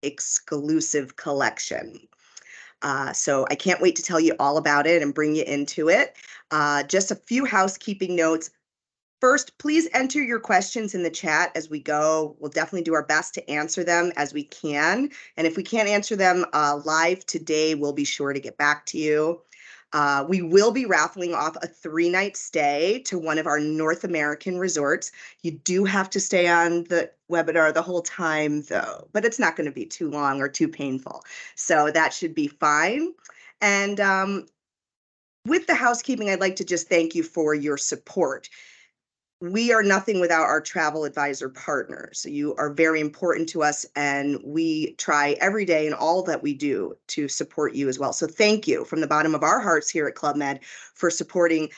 exclusive collection. So I can't wait to tell you all about it and bring you into it. Just a few housekeeping notes. First, please enter your questions in the chat as we go. We'll definitely do our best to answer them as we can. And if we can't answer them live today, we'll be sure to get back to you. We will be raffling off a 3-night stay to one of our North American resorts. You do have to stay on the webinar the whole time, though, but it's not going to be too long or too painful. So that should be fine. And with the housekeeping, I'd like to just thank you for your support. We are nothing without our travel advisor partners. You are very important to us, and we try every day in all that we do to support you as well. So thank you from the bottom of our hearts here at Club Med for supporting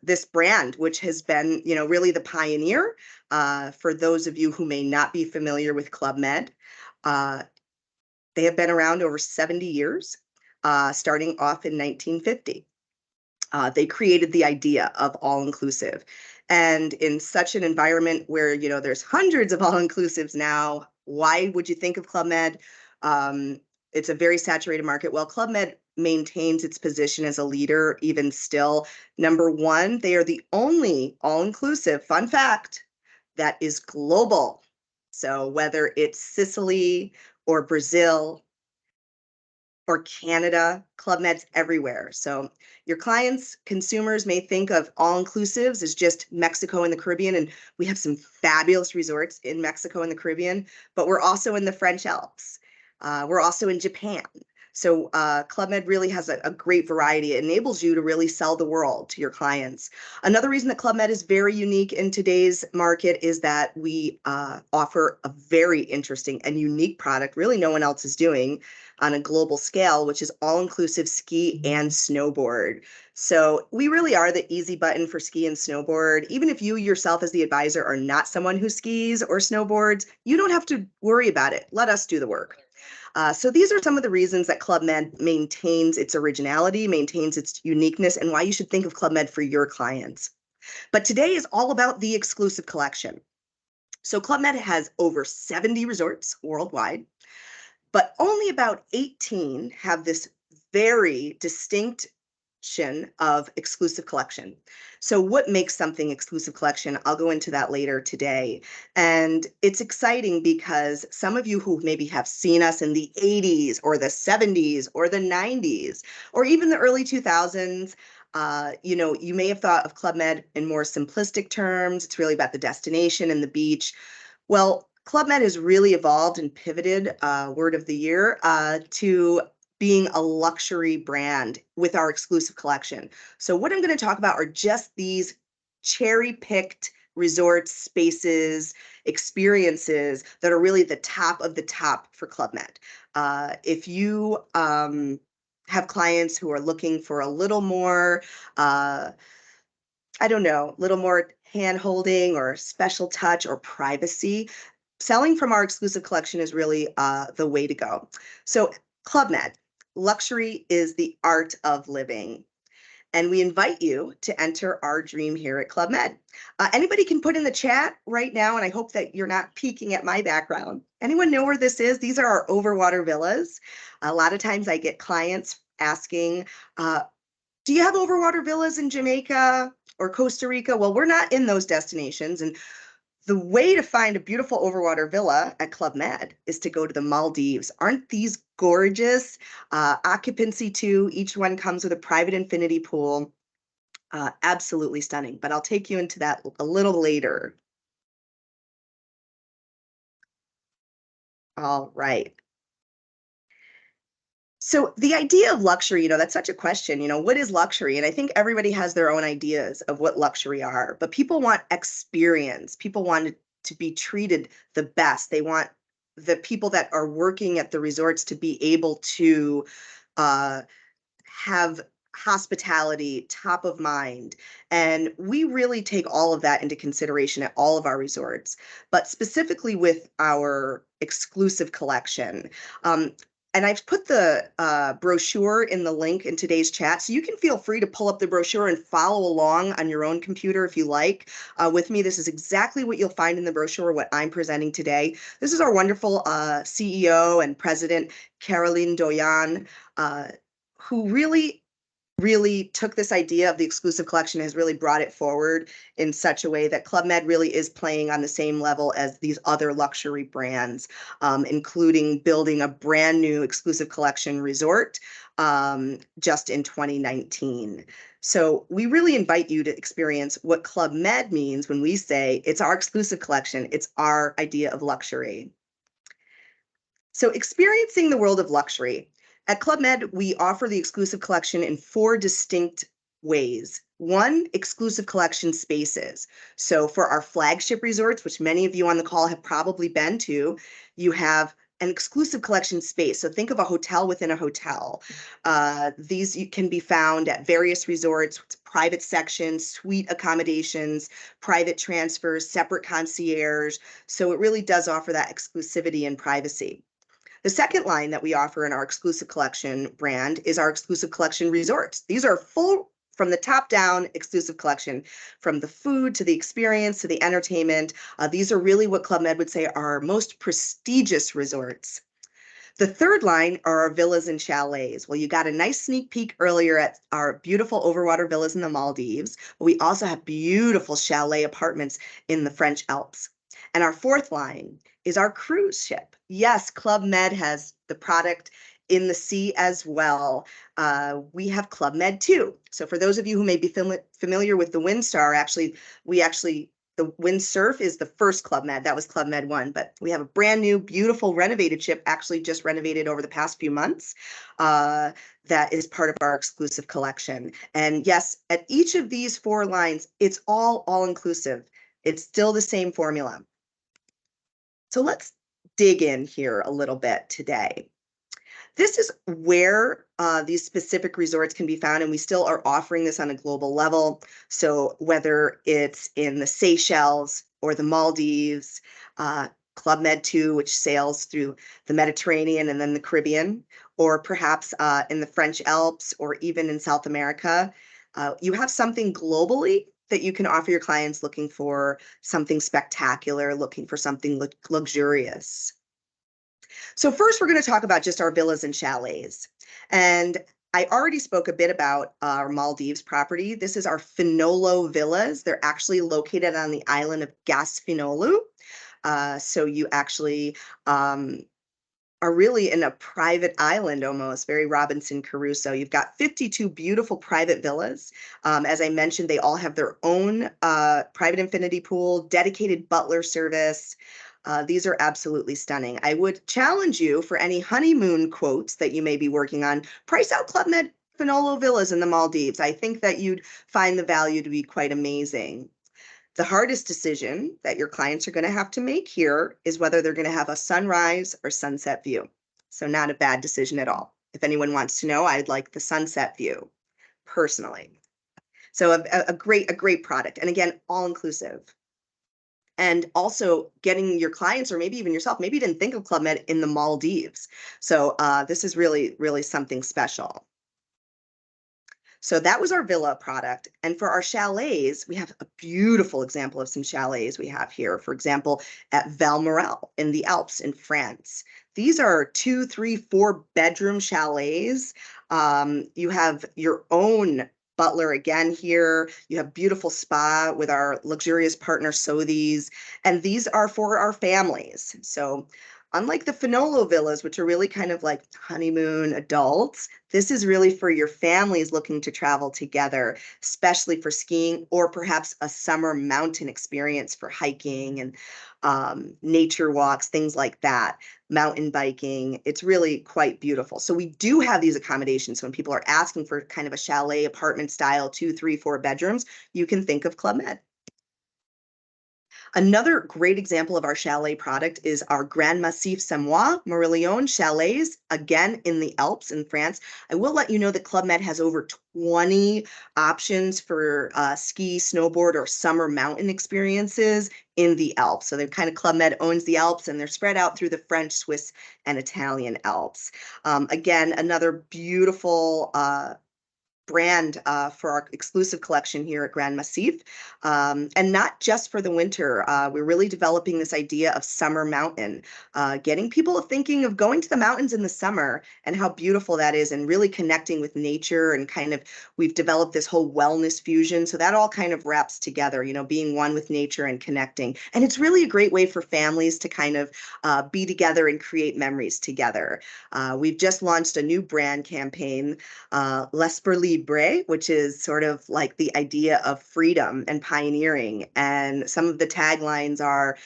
this brand, which has been, really the pioneer. For those of you who may not be familiar with Club Med, they have been around over 70 years, starting off in 1950. They created the idea of all-inclusive. And in such an environment where, there's hundreds of all-inclusives now, why would you think of Club Med? It's a very saturated market. Well, Club Med maintains its position as a leader even still. Number one, they are the only all-inclusive, fun fact, that is global. So whether it's Sicily or Brazil or Canada, Club Med's everywhere. So your clients, consumers may think of all-inclusives as just Mexico and the Caribbean, and we have some fabulous resorts in Mexico and the Caribbean, but we're also in the French Alps. We're also in Japan. So Club Med really has a great variety. It enables you to really sell the world to your clients. Another reason that Club Med is very unique in today's market is that we offer a very interesting and unique product, really no one else is doing on a global scale, which is all-inclusive ski and snowboard. So we really are the easy button for ski and snowboard. Even if you yourself as the advisor are not someone who skis or snowboards, you don't have to worry about it. Let us do the work. So these are some of the reasons that Club Med maintains its originality, maintains its uniqueness, and why you should think of Club Med for your clients. But today is all about the exclusive collection. So Club Med has over 70 resorts worldwide, but only about 18 have this very distinct of exclusive collection. So what makes something exclusive collection? I'll go into that later today. And it's exciting because some of you who maybe have seen us in the 80s or the 70s or the 90s or even the early 2000s, you may have thought of Club Med in more simplistic terms. It's really about the destination and the beach. Well, Club Med has really evolved and pivoted, word of the year, to being a luxury brand with our exclusive collection. So what I'm going to talk about are just these cherry-picked resorts, spaces, experiences that are really the top of the top for Club Med. If you have clients who are looking for a little more, little more hand-holding or special touch or privacy, selling from our exclusive collection is really the way to go. So Club Med. Luxury is the art of living. And we invite you to enter our dream here at Club Med. Anybody can put in the chat right now, and I hope that you're not peeking at my background. Anyone know where this is? These are our overwater villas. A lot of times I get clients asking, do you have overwater villas in Jamaica or Costa Rica? Well, we're not in those destinations. And the way to find a beautiful overwater villa at Club Med is to go to the Maldives. Aren't these gorgeous? Occupancy too. Each one comes with a private infinity pool. Absolutely stunning, but I'll take you into that a little later. All right. So the idea of luxury, that's such a question, what is luxury? And I think everybody has their own ideas of what luxury are, but people want experience. People want to be treated the best. They want the people that are working at the resorts to be able to have hospitality top of mind. And we really take all of that into consideration at all of our resorts, but specifically with our exclusive collection. And I've put the brochure in the link in today's chat, so you can feel free to pull up the brochure and follow along on your own computer if you like. With me, this is exactly what you'll find in the brochure, what I'm presenting today. This is our wonderful CEO and president, Caroline Doyon, who really took this idea of the exclusive collection, has really brought it forward in such a way that Club Med really is playing on the same level as these other luxury brands, including building a brand new exclusive collection resort just in 2019. So we really invite you to experience what Club Med means when we say it's our exclusive collection, it's our idea of luxury. So experiencing the world of luxury. At Club Med, we offer the exclusive collection in 4 distinct ways. One, exclusive collection spaces. So for our flagship resorts, which many of you on the call have probably been to, you have an exclusive collection space. So think of a hotel within a hotel. These can be found at various resorts, private sections, suite accommodations, private transfers, separate concierge. So it really does offer that exclusivity and privacy. The second line that we offer in our exclusive collection brand is our exclusive collection resorts. These are full from the top down exclusive collection, from the food to the experience to the entertainment. These are really what Club Med would say are our most prestigious resorts. The third line are our villas and chalets. Well, you got a nice sneak peek earlier at our beautiful overwater villas in the Maldives, but we also have beautiful chalet apartments in the French Alps. And our fourth line is our cruise ship. Yes, Club Med has the product in the sea as well. We have Club Med too. So for those of you who may be familiar with the Windstar, the Windsurf is the first Club Med. That was Club Med 1, but we have a brand new, beautiful, renovated ship, actually just renovated over the past few months, that is part of our exclusive collection. And yes, at each of these 4 lines, it's all inclusive. It's still the same formula. So let's dig in here a little bit today. This is where these specific resorts can be found, and we still are offering this on a global level. So whether it's in the Seychelles or the Maldives, Club Med 2, which sails through the Mediterranean and then the Caribbean, or perhaps in the French Alps or even in South America, you have something globally that you can offer your clients looking for something spectacular, looking for something luxurious. So first, we're going to talk about just our villas and chalets. And I already spoke a bit about our Maldives property. This is our Finolo villas. They're actually located on the island of Gasfinolu. So you actually are really in a private island almost, very Robinson Crusoe. You've got 52 beautiful private villas. As I mentioned, they all have their own private infinity pool, dedicated butler service. These are absolutely stunning. I would challenge you for any honeymoon quotes that you may be working on, price out Club Med Finolo Villas in the Maldives. I think that you'd find the value to be quite amazing. The hardest decision that your clients are going to have to make here is whether they're going to have a sunrise or sunset view. So not a bad decision at all. If anyone wants to know, I'd like the sunset view personally. So a great product. And again, all inclusive. And also getting your clients, or maybe even yourself, maybe you didn't think of Club Med in the Maldives. So this is really something special. So that was our villa product. And for our chalets, we have a beautiful example of some chalets we have here. For example, at Valmorel in the Alps in France. These are 2, 3, 4 bedroom chalets. You have your own butler again here. You have beautiful spa with our luxurious partner Sotheby's, and these are for our families. So unlike the Finolo villas, which are really kind of like honeymoon adults, this is really for your families looking to travel together, especially for skiing or perhaps a summer mountain experience for hiking and nature walks, things like that, mountain biking. It's really quite beautiful. So we do have these accommodations. When people are asking for kind of a chalet apartment style, 2, 3, 4 bedrooms, you can think of Club Med. Another great example of our chalet product is our Grand Massif Semois Morillon chalets, again in the Alps in France. I will let you know that Club Med has over 20 options for ski, snowboard, or summer mountain experiences in the Alps. So they're kind of Club Med owns the Alps, and they're spread out through the French, Swiss, and Italian Alps. Again, another beautiful brand for our exclusive collection here at Grand Massif. And not just for the winter. We're really developing this idea of summer mountain, getting people thinking of going to the mountains in the summer and how beautiful that is, and really connecting with nature, and kind of we've developed this whole wellness fusion. So that all kind of wraps together, you know, being one with nature and connecting. And it's really a great way for families to kind of be together and create memories together. We've just launched a new brand campaign, L'Esper Libre, which is sort of like the idea of freedom and pioneering. And some of the taglines are,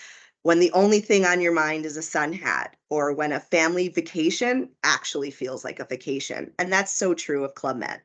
when the only thing on your mind is a sun hat, or when a family vacation actually feels like a vacation. And that's so true of Club Med.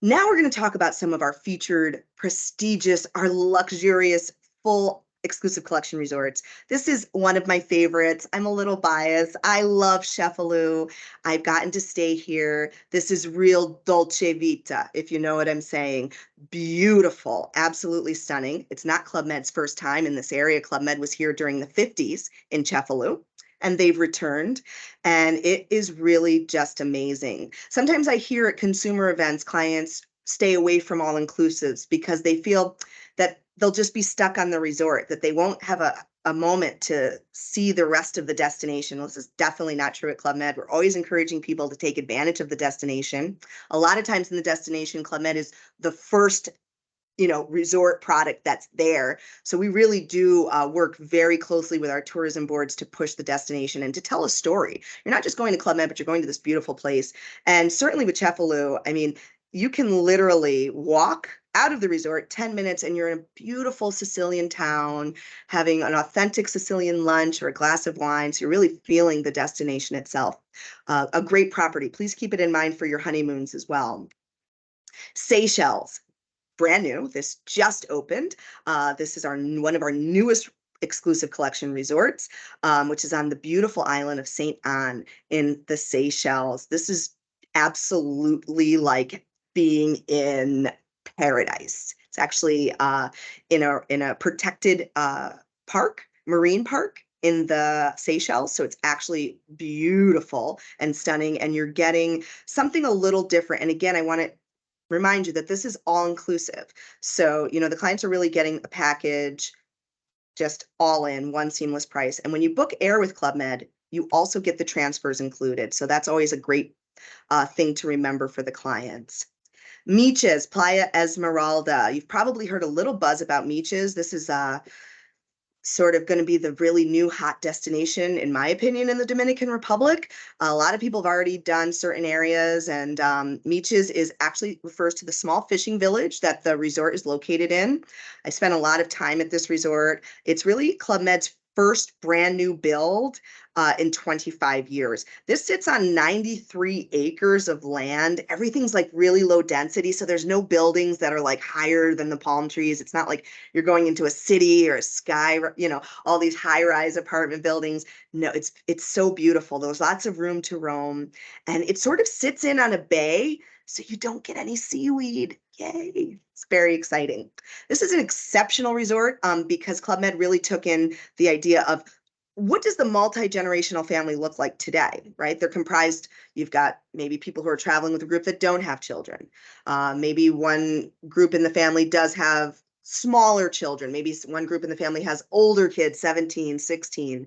Now we're going to talk about some of our featured, prestigious, our luxurious, full exclusive collection resorts. This is one of my favorites. I'm a little biased. I love Cefalù. I've gotten to stay here. This is real dolce vita, if you know what I'm saying. Beautiful, absolutely stunning. It's not Club Med's first time in this area. Club Med was here during the 50s in Cefalù, and they've returned, and it is really just amazing. Sometimes I hear at consumer events, clients stay away from all inclusives because they feel that they'll just be stuck on the resort, that they won't have a moment to see the rest of the destination. This is definitely not true at Club Med. We're always encouraging people to take advantage of the destination. A lot of times in the destination, Club Med is the first resort product that's there. So we really do work very closely with our tourism boards to push the destination and to tell a story. You're not just going to Club Med, but you're going to this beautiful place. And certainly with Cefalù, I mean, you can literally walk out of the resort 10 minutes and you're in a beautiful Sicilian town, having an authentic Sicilian lunch or a glass of wine. So you're really feeling the destination itself. A great property. Please keep it in mind for your honeymoons as well. Seychelles. Brand new. This just opened. This is one of our newest exclusive collection resorts, which is on the beautiful island of St. Anne in the Seychelles. This is absolutely like being in paradise. It's actually in a protected marine park in the Seychelles. So it's actually beautiful and stunning, and you're getting something a little different. And again, I want to remind you that this is all inclusive. So, the clients are really getting a package, just all in one seamless price. And when you book air with Club Med, you also get the transfers included. So that's always a great thing to remember for the clients. Miches, Playa Esmeralda. You've probably heard a little buzz about Miches. This is sort of going to be the really new hot destination, in my opinion, in the Dominican Republic. A lot of people have already done certain areas, and Miches actually refers to the small fishing village that the resort is located in. I spent a lot of time at this resort. It's really Club Med's first brand new build in 25 years. This sits on 93 acres of land. Everything's like really low density. So there's no buildings that are like higher than the palm trees. It's not like you're going into a city or a sky, all these high-rise apartment buildings. No, it's so beautiful. There's lots of room to roam. And it sort of sits in on a bay, so you don't get any seaweed. Yay. It's very exciting. This is an exceptional resort because Club Med really took in the idea of what does the multi-generational family look like today, right? They're comprised, you've got maybe people who are traveling with a group that don't have children. Maybe one group in the family does have smaller children. Maybe one group in the family has older kids, 17, 16.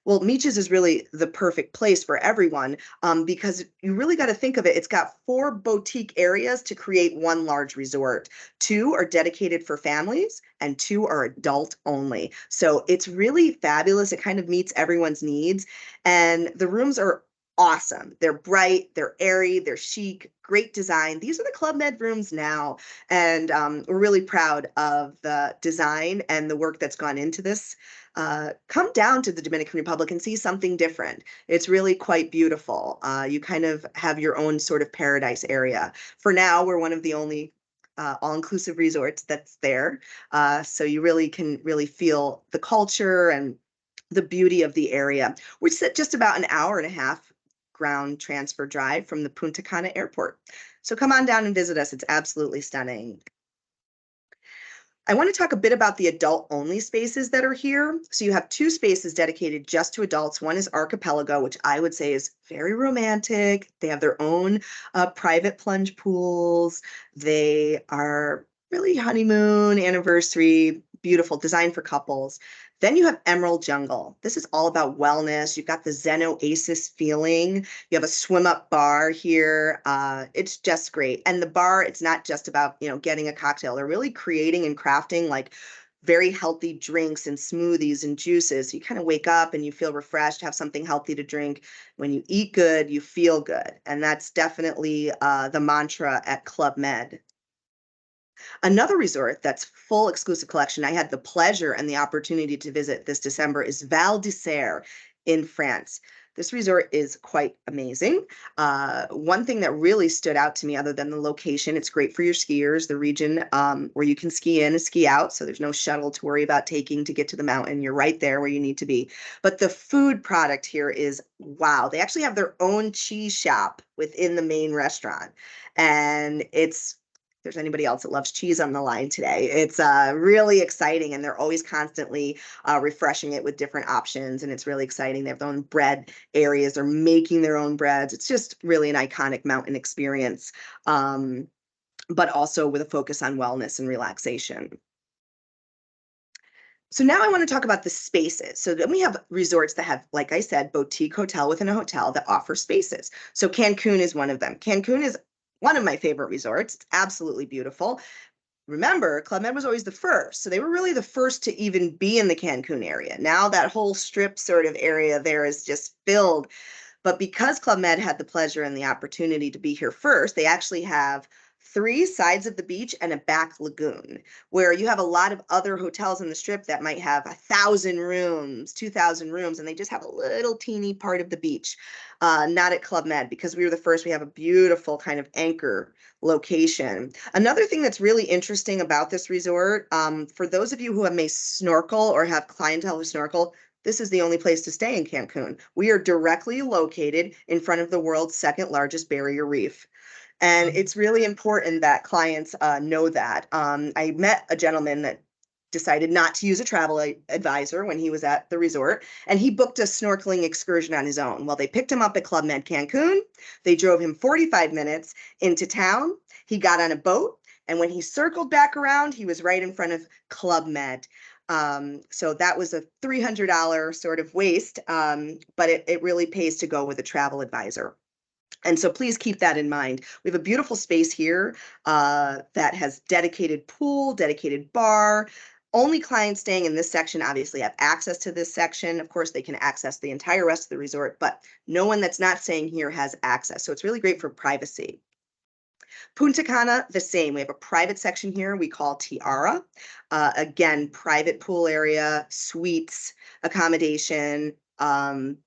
Well, Miches is really the perfect place for everyone because you really got to think of it. It's got 4 boutique areas to create one large resort. 2 are dedicated for families and 2 are adult only. So it's really fabulous. It kind of meets everyone's needs. And the rooms are awesome. They're bright, they're airy, they're chic, great design. These are the Club Med rooms now. And we're really proud of the design and the work that's gone into this. Come down to the Dominican Republic and see something different. It's really quite beautiful. You kind of have your own sort of paradise area. For now, we're one of the only all-inclusive resorts that's there. So you really can really feel the culture and the beauty of the area. We're just about an hour and a half ground transfer drive from the Punta Cana airport. So come on down and visit us. It's absolutely stunning. I want to talk a bit about the adult only spaces that are here. So you have two spaces dedicated just to adults. One is Archipelago, which I would say is very romantic. They have their own private plunge pools. They are really honeymoon, anniversary, beautiful, designed for couples. Then you have Emerald Jungle. This is all about wellness. You've got the Zen Oasis feeling. You have a swim up bar here. It's just great. And the bar, it's not just about, getting a cocktail. They're really creating and crafting like very healthy drinks and smoothies and juices. You kind of wake up and you feel refreshed, have something healthy to drink. When you eat good, you feel good. And that's definitely the mantra at Club Med. Another resort that's full exclusive collection I had the pleasure and the opportunity to visit this December is Val d'Isère in France. This resort is quite amazing. One thing that really stood out to me, other than the location, it's great for your skiers. The region where you can ski in and ski out, so there's no shuttle to worry about taking to get to the mountain. You're right there where you need to be. But the food product here is wow. They actually have their own cheese shop within the main restaurant, and it's if there's anybody else that loves cheese on the line today. It's really exciting, and they're always constantly refreshing it with different options, and it's really exciting. They have their own bread areas. They're making their own breads. It's just really an iconic mountain experience, but also with a focus on wellness and relaxation. So now I want to talk about the spaces. So then we have resorts that have, like I said, boutique hotel within a hotel that offer spaces. So Cancun is one of them. Cancun is one of my favorite resorts. It's absolutely beautiful. Remember, Club Med was always the first. So they were really the first to even be in the Cancun area. Now that whole strip sort of area there is just filled. But because Club Med had the pleasure and the opportunity to be here first, they actually have 3 sides of the beach and a back lagoon, where you have a lot of other hotels in the strip that might have 1,000 rooms, 2,000 rooms, and they just have a little teeny part of the beach. Not at Club Med, because we were the first. We have a beautiful kind of anchor location. Another thing that's really interesting about this resort, for those of you who may snorkel or have clientele who snorkel, this is the only place to stay in Cancun. We are directly located in front of the world's second largest barrier reef. And it's really important that clients know that. I met a gentleman that decided not to use a travel advisor when he was at the resort, and he booked a snorkeling excursion on his own. Well, they picked him up at Club Med Cancun. They drove him 45 minutes into town. He got on a boat, and when he circled back around, he was right in front of Club Med. So that was a $300 sort of waste, but it really pays to go with a travel advisor. And so please keep that in mind. We have a beautiful space here that has dedicated pool, dedicated bar. Only clients staying in this section obviously have access to this section. Of course, they can access the entire rest of the resort, but no one that's not staying here has access. So it's really great for privacy. Punta Cana, the same. We have a private section here we call Tiara. Again, private pool area, suites, accommodation,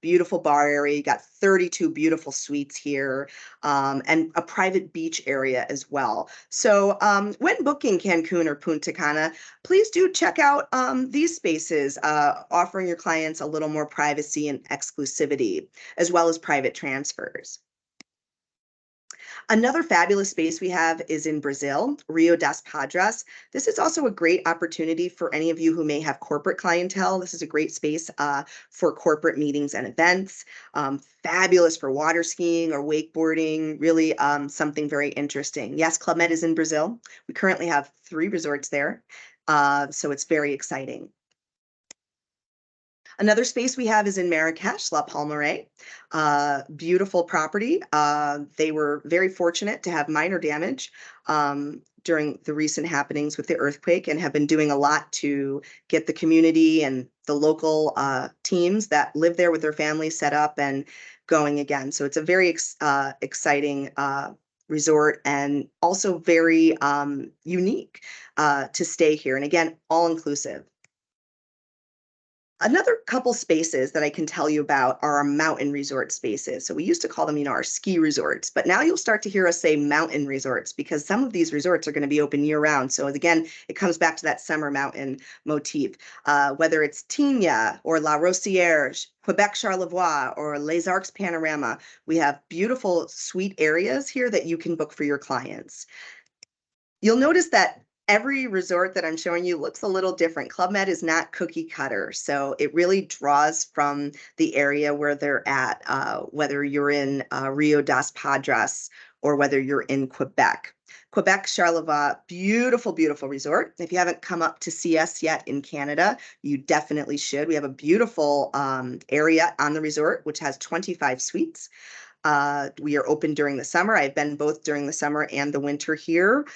beautiful bar area. You got 32 beautiful suites here, and a private beach area as well. So when booking Cancun or Punta Cana, please do check out these spaces, offering your clients a little more privacy and exclusivity, as well as private transfers. Another fabulous space we have is in Brazil, Rio das Padres. This is also a great opportunity for any of you who may have corporate clientele. This is a great space for corporate meetings and events. Fabulous for water skiing or wakeboarding, really something very interesting. Yes, Club Med is in Brazil. We currently have 3 resorts there, so it's very exciting. Another space we have is in Marrakesh, La Palmeraie. Beautiful property. They were very fortunate to have minor damage during the recent happenings with the earthquake, and have been doing a lot to get the community and the local teams that live there with their families set up and going again. So it's a very exciting resort, and also very unique to stay here. And again, all inclusive. Another couple spaces that I can tell you about are our mountain resort spaces. So we used to call them, our ski resorts, but now you'll start to hear us say mountain resorts because some of these resorts are going to be open year round. So again, it comes back to that summer mountain motif. Whether it's Tignes or La Rosière, Quebec Charlevoix, or Les Arcs Panorama, we have beautiful suite areas here that you can book for your clients. You'll notice that every resort that I'm showing you looks a little different. Club Med is not cookie cutter, so it really draws from the area where they're at, whether you're in Rio das Padres or whether you're in Quebec. Quebec Charlevoix, beautiful, beautiful resort. If you haven't come up to see us yet in Canada, you definitely should. We have a beautiful area on the resort, which has 25 suites. We are open during the summer. I've been both during the summer and the winter here.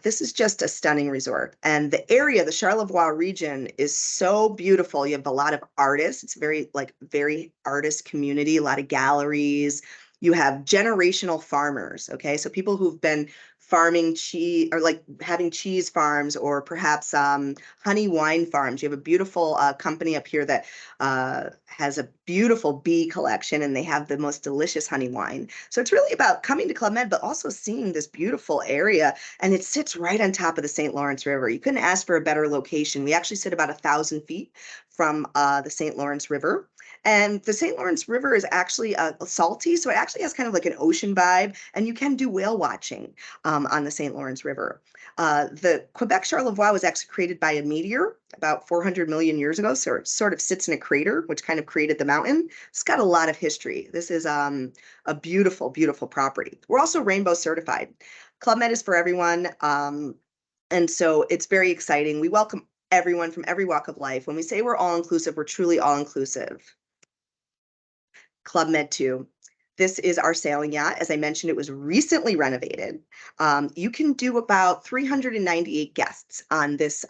This is just a stunning resort. And the area, the Charlevoix region, is so beautiful. You have a lot of artists. It's very artist community, a lot of galleries. You have generational farmers, okay? So people who've been farming cheese or like having cheese farms or perhaps honey wine farms. You have a beautiful company up here that has a beautiful bee collection and they have the most delicious honey wine. So it's really about coming to Club Med, but also seeing this beautiful area. And it sits right on top of the St. Lawrence River. You couldn't ask for a better location. We actually sit about 1,000 feet from the St. Lawrence River. And the St. Lawrence River is actually salty, so it actually has kind of like an ocean vibe, and you can do whale watching on the St. Lawrence River. The Quebec Charlevoix was actually created by a meteor about 400 million years ago, so it sort of sits in a crater, which kind of created the mountain. It's got a lot of history. This is a beautiful, beautiful property. We're also rainbow certified. Club Med is for everyone, and so it's very exciting. We welcome everyone from every walk of life. When we say we're all inclusive, we're truly all inclusive. Club Med 2. This is our sailing yacht. As I mentioned, it was recently renovated. You can do about 398 guests on this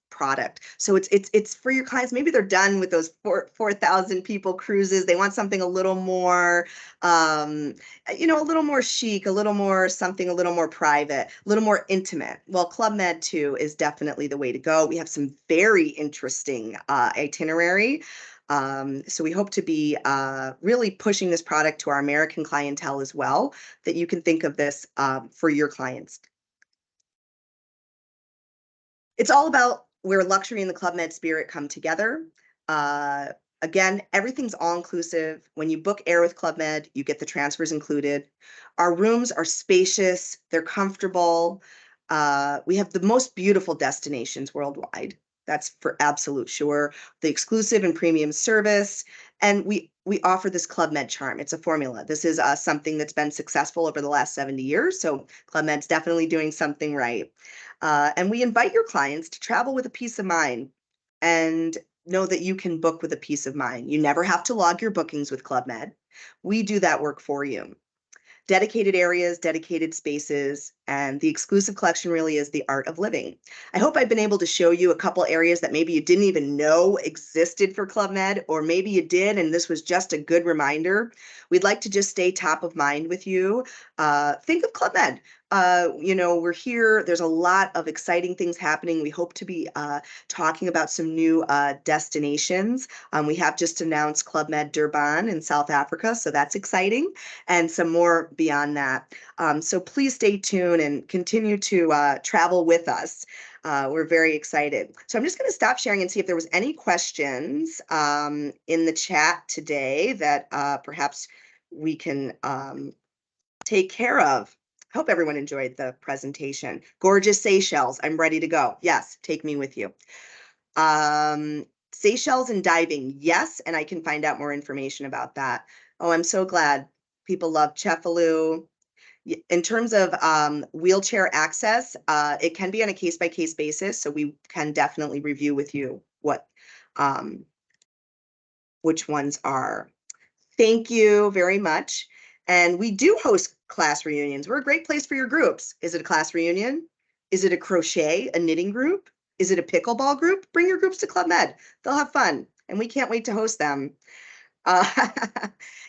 product. So it's for your clients. Maybe they're done with those 4,000 people cruises. They want something a little more, a little more chic, a little more something a little more private, a little more intimate. Well, Club Med 2 is definitely the way to go. We have some very interesting itinerary. So we hope to be really pushing this product to our American clientele as well, that you can think of this for your clients. It's all about where luxury and the Club Med spirit come together. Again, everything's all inclusive. When you book air with Club Med, you get the transfers included. Our rooms are spacious, they're comfortable. We have the most beautiful destinations worldwide. That's for absolute sure. The exclusive and premium service. And we offer this Club Med charm. It's a formula. This is something that's been successful over the last 70 years. So Club Med's definitely doing something right. And we invite your clients to travel with a peace of mind and know that you can book with a peace of mind. You never have to log your bookings with Club Med. We do that work for you. Dedicated areas, dedicated spaces, and the exclusive collection really is the art of living. I hope I've been able to show you a couple areas that maybe you didn't even know existed for Club Med, or maybe you did and this was just a good reminder. We'd like to just stay top of mind with you. Think of Club Med. We're here. There's a lot of exciting things happening. We hope to be talking about some new destinations. We have just announced Club Med Durban in South Africa, so that's exciting, and some more beyond that. So please stay tuned and continue to travel with us. We're very excited. So I'm just going to stop sharing and see if there was any questions in the chat today that perhaps we can take care of. I hope everyone enjoyed the presentation. Gorgeous Seychelles. I'm ready to go. Yes, take me with you. Seychelles and diving. Yes, and I can find out more information about that. Oh, I'm so glad people love Cefalù. In terms of wheelchair access, it can be on a case-by-case basis, so we can definitely review with you which ones are. Thank you very much. And we do host class reunions. We're a great place for your groups. Is it a class reunion? Is it a crochet, a knitting group? Is it a pickleball group? Bring your groups to Club Med. They'll have fun, and we can't wait to host them. Uh,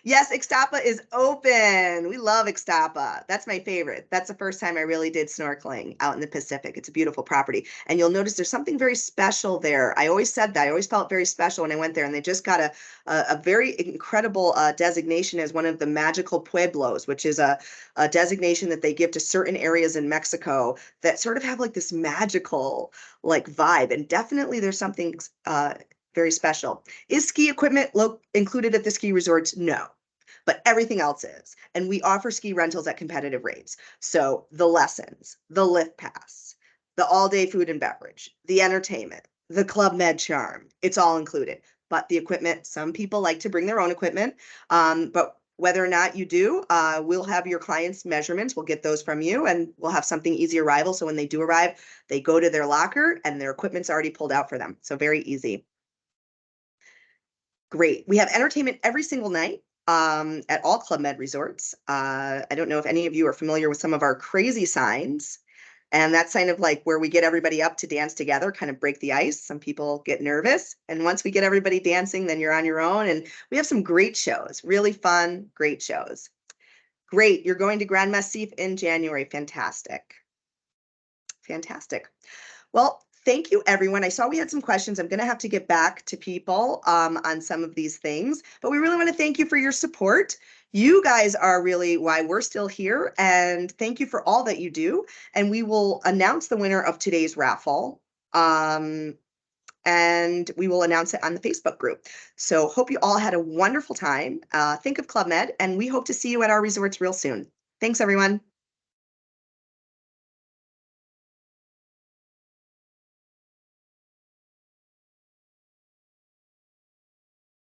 yes, Ixtapa is open. We love Ixtapa. That's my favorite. That's the first time I really did snorkeling out in the Pacific. It's a beautiful property. And you'll notice there's something very special there. I always said that. I always felt very special when I went there. And they just got a very incredible designation as one of the magical pueblos, which is a designation that they give to certain areas in Mexico that sort of have like this magical like vibe. And definitely there's something very special. Is ski equipment included at the ski resorts? No, but everything else is. And we offer ski rentals at competitive rates. So the lessons, the lift pass, the all-day food and beverage, the entertainment, the Club Med charm, it's all included. But the equipment, some people like to bring their own equipment, but whether or not you do, we'll have your clients' measurements. We'll get those from you and we'll have something easy arrival. So when they do arrive, they go to their locker and their equipment's already pulled out for them. So very easy. Great. We have entertainment every single night at all Club Med resorts. I don't know if any of you are familiar with some of our crazy signs. And that's kind of like where we get everybody up to dance together, kind of break the ice. Some people get nervous. And once we get everybody dancing, then you're on your own. And we have some great shows, really fun, great shows. Great. You're going to Grand Massif in January. Fantastic. Fantastic. Well, thank you, everyone. I saw we had some questions. I'm going to have to get back to people on some of these things, but we really want to thank you for your support. You guys are really why we're still here, and thank you for all that you do. And we will announce the winner of today's raffle, and we will announce it on the Facebook group. So hope you all had a wonderful time. Think of Club Med, and we hope to see you at our resorts real soon. Thanks, everyone.